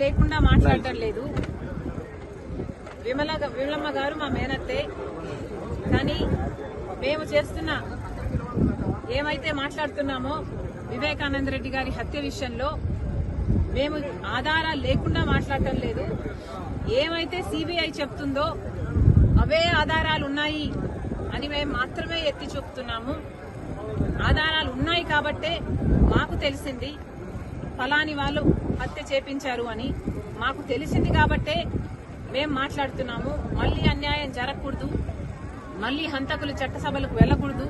లేకుండా మాట్లాడటం లేదు. విమలమ్మ గారు మా మేనత్తే. కానీ మేము చేస్తున్న ఏమైతే మాట్లాడుతున్నామో వివేకానంద రెడ్డి గారి హత్య విషయంలో మేము ఆధారాలు లేకుండా మాట్లాడటం లేదు. ఏమైతే సిబిఐ చెప్తుందో అవే ఆధారాలు ఉన్నాయి అని మేము మాత్రమే ఎత్తి చూపుతున్నాము. ఆధారాలు ఉన్నాయి కాబట్టే మాకు తెలిసింది ఫలాని వాళ్ళు హత్య చేపించారు అని మాకు తెలిసింది కాబట్టే మేము మాట్లాడుతున్నాము. మళ్లీ అన్యాయం జరగకూడదు, మళ్లీ హంతకులు చట్టసభలకు వెళ్లకూడదు,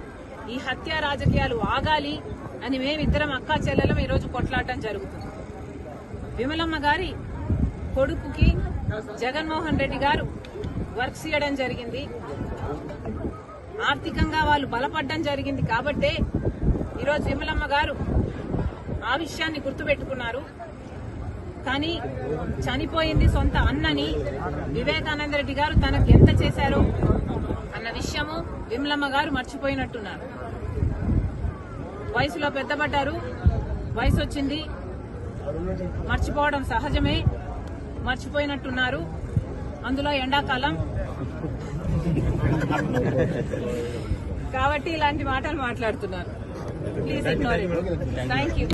ఈ హత్య రాజకీయాలు ఆగాలి అని మేమిద్దరం అక్కా చెల్లెలం ఈరోజు కొట్లాడటం జరుగుతుంది. విమలమ్మ గారి కొడుకుకి జగన్మోహన్ రెడ్డి గారు వర్క్స్ ఇవ్వడం జరిగింది, ఆర్థికంగా వాళ్ళు బలపడడం జరిగింది కాబట్టే ఈరోజు విమలమ్మ గారు ఆ విషయాన్ని గుర్తుపెట్టుకున్నారు. కానీ చనిపోయింది సొంత అన్నని వివేకానంద రెడ్డి గారు తనకు ఎంత చేశారో అన్న విషయము విమలమ్మ గారు మర్చిపోయినట్టున్నారు. వయసులో పెద్దపడ్డారు, వయసు వచ్చింది, మర్చిపోవడం సహజమే, మర్చిపోయినట్టున్నారు. అందులో ఎండాకాలం కాబట్టి ఇలాంటి మాటలు మాట్లాడుతున్నారు. Please ignore it. Thank you.